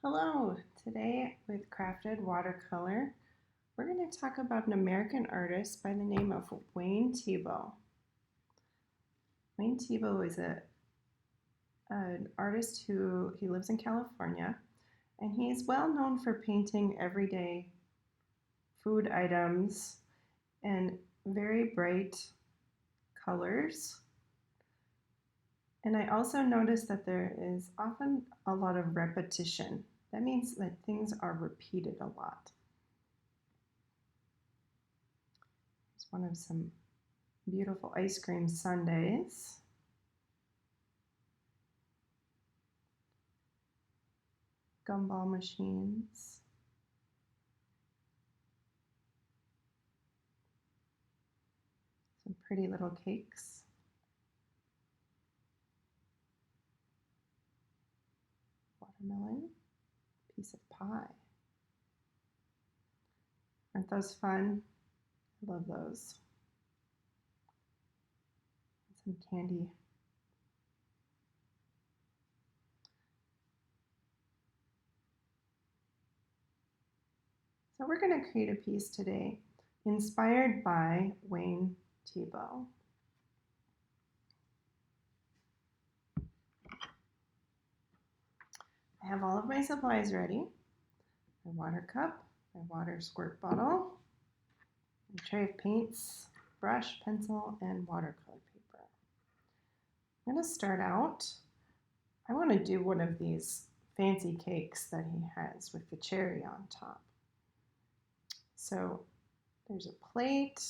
Hello, today with Crafted Watercolor, we're going to talk about an American artist by the name of Wayne Thiebaud. Wayne Thiebaud is an artist who he lives in California, and he's well known for painting everyday food items and very bright colors. And I also noticed that there is often a lot of repetition. That means that things are repeated a lot. Here's one of some beautiful ice cream sundaes. Gumball machines. Some pretty little cakes. Watermelon. Piece of pie. Aren't those fun? I love those. Some candy. So we're going to create a piece today inspired by Wayne Thiebaud. I have all of my supplies ready. My water cup, my water squirt bottle, my tray of paints, brush, pencil, and watercolor paper. I'm going to start out, I want to do one of these fancy cakes that he has with the cherry on top. So there's a plate,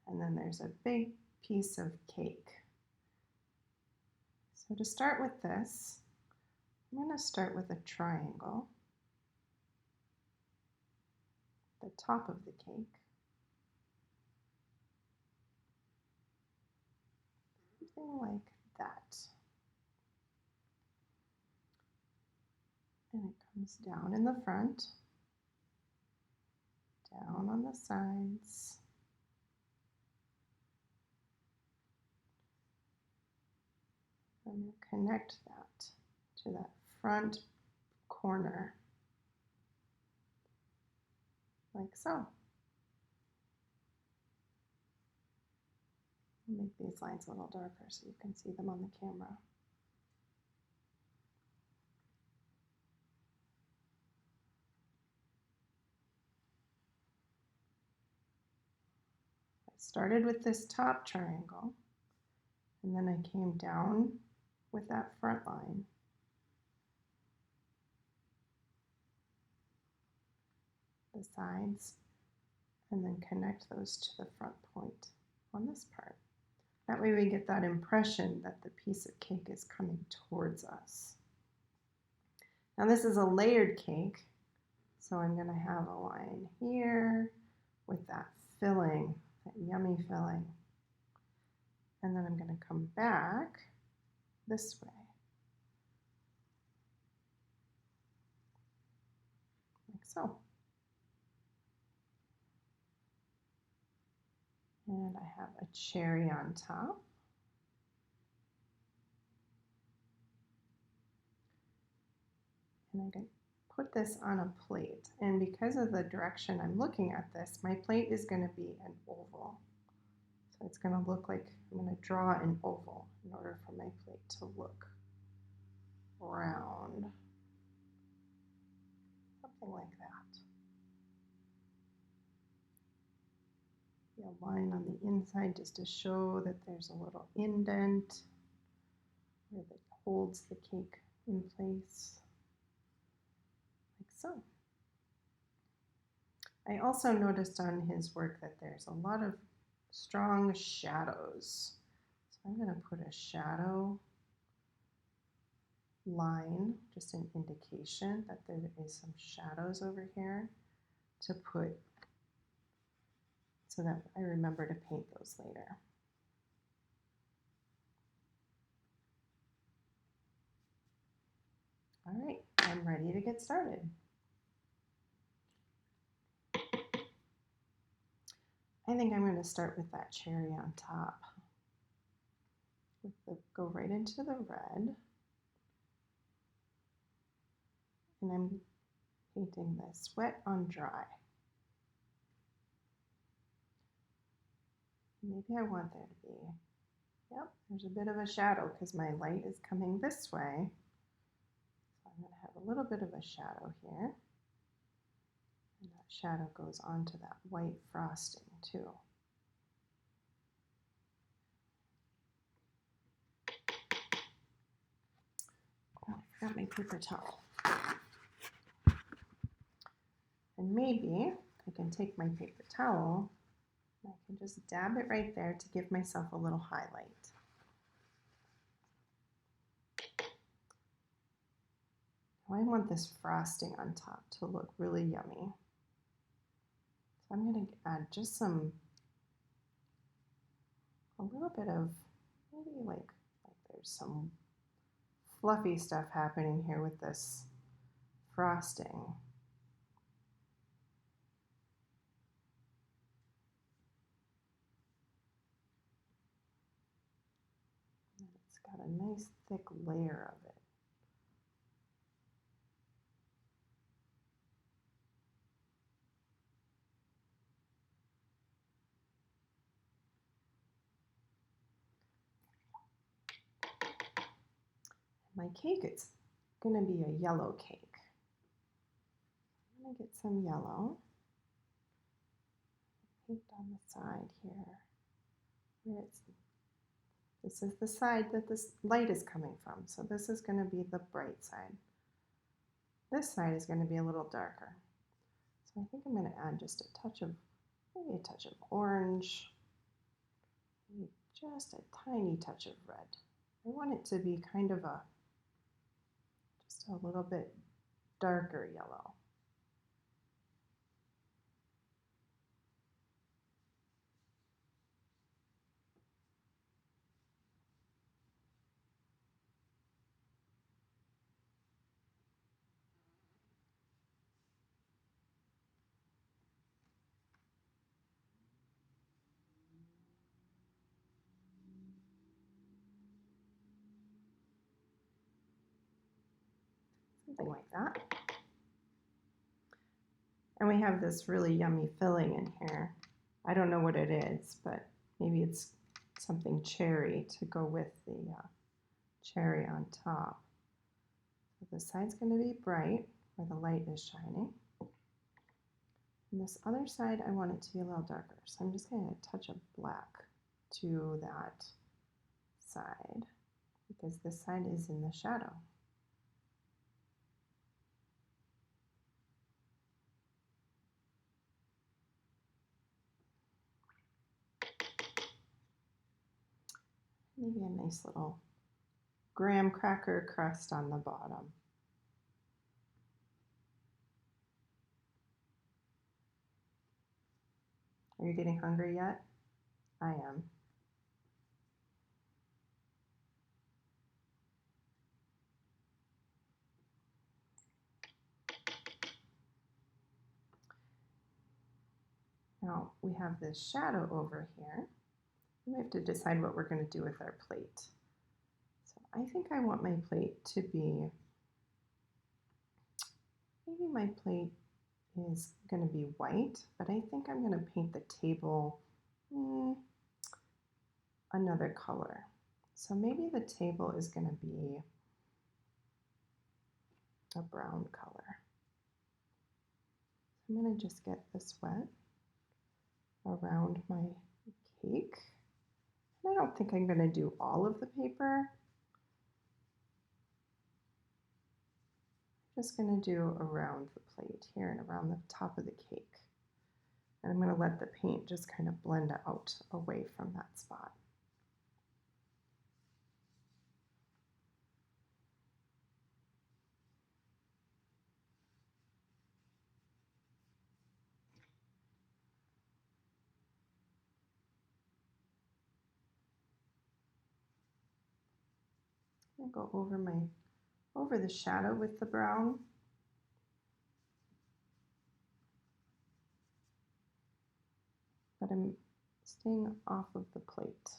and then there's a big piece of cake. So to start with this, I'm going to start with a triangle, the top of the cake. Something like that. And it comes down in the front, down on the sides, and you connect that to that front corner, like so. I'll make these lines a little darker so you can see them on the camera. I started with this top triangle, and then I came down with that front line. The sides, and then connect those to the front point on this part. That way we get that impression that the piece of cake is coming towards us. Now this is a layered cake, so I'm going to have a line here with that filling, that yummy filling. And then I'm going to come back this way. Like so. And I have a cherry on top. And I'm going to put this on a plate. And because of the direction I'm looking at this, my plate is going to be an oval. So it's going to look like I'm going to draw an oval in order for my plate to look round. Something like that. A line on the inside just to show that there's a little indent where it holds the cake in place, like so. I also noticed on his work that there's a lot of strong shadows. So I'm going to put a shadow line, just an indication that there is some shadows over here to put so that I remember to paint those later. All right, I'm ready to get started. I think I'm going to start with that cherry on top. Go right into the red. And I'm painting this wet on dry. Maybe I want there to be, yep, there's a bit of a shadow because my light is coming this way. So I'm going to have a little bit of a shadow here. And that shadow goes onto that white frosting too. Oh, I forgot my paper towel. And maybe I can take my paper towel and I can just dab it right there to give myself a little highlight. Now I want this frosting on top to look really yummy. So I'm going to add just a little bit of, maybe like there's some fluffy stuff happening here with this frosting. And it's got a nice thick layer of it. My cake is going to be a yellow cake. I'm going to get some yellow. Paint on the side here. Where this is the side that this light is coming from. So this is going to be the bright side. This side is going to be a little darker. So I think I'm going to add just a touch of, maybe a touch of orange, maybe just a tiny touch of red. I want it to be kind of just a little bit darker yellow. Something like that. And we have this really yummy filling in here. I don't know what it is, but maybe it's something cherry to go with the cherry on top. So this side's going to be bright where the light is shining. And this other side, I want it to be a little darker. So I'm just going to touch a black to that side because this side is in the shadow. Maybe a nice little graham cracker crust on the bottom. Are you getting hungry yet? I am. Now we have this shadow over here. We have to decide what we're going to do with our plate. So I think I want my plate to be, maybe my plate is going to be white, but I think I'm going to paint the table another color. So maybe the table is going to be a brown color. I'm going to just get this wet around my cake. And I don't think I'm going to do all of the paper. I'm just going to do around the plate here and around the top of the cake. And I'm going to let the paint just kind of blend out away from that spot. I'm going to go over the shadow with the brown. But I'm staying off of the plate.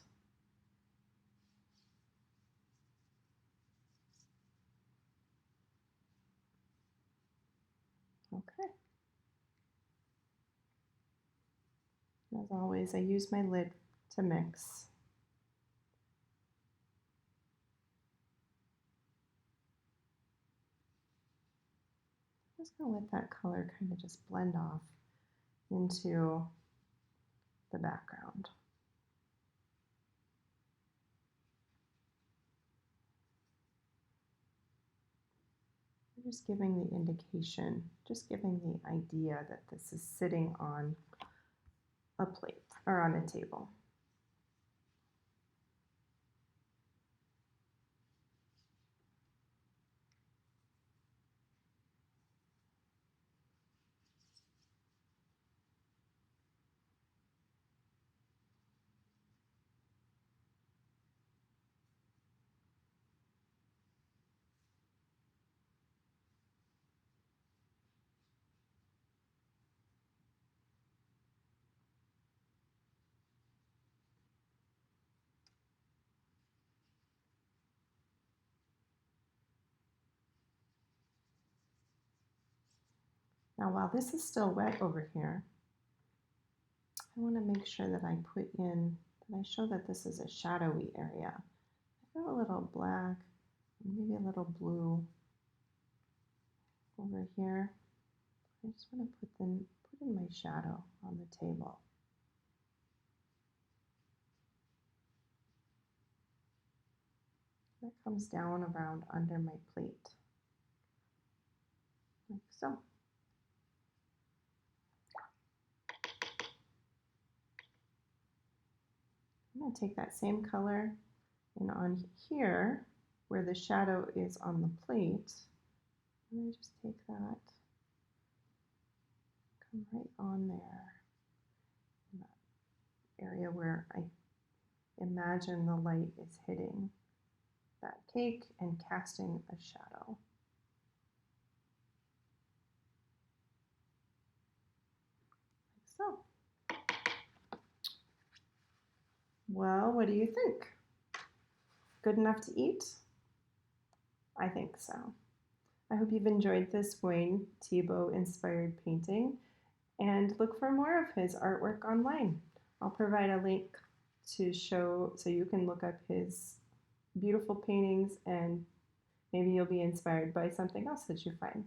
Okay. As always, I use my lid to mix. I'm just going to let that color kind of just blend off into the background. I'm just giving the indication, just giving the idea that this is sitting on a plate or on a table. Now, while this is still wet over here, I want to make sure that I put in, that I show that this is a shadowy area. I have a little black, maybe a little blue over here. I just want to put in my shadow on the table. That comes down around under my plate, like so. I'm going to take that same color and on here, where the shadow is on the plate, I'm going to just take that, come right on there, in that area where I imagine the light is hitting that cake and casting a shadow. Like so. Well, what do you think? Good enough to eat? I think so. I hope you've enjoyed this Wayne Thiebaud inspired painting and look for more of his artwork online. I'll provide a link to show so you can look up his beautiful paintings and maybe you'll be inspired by something else that you find.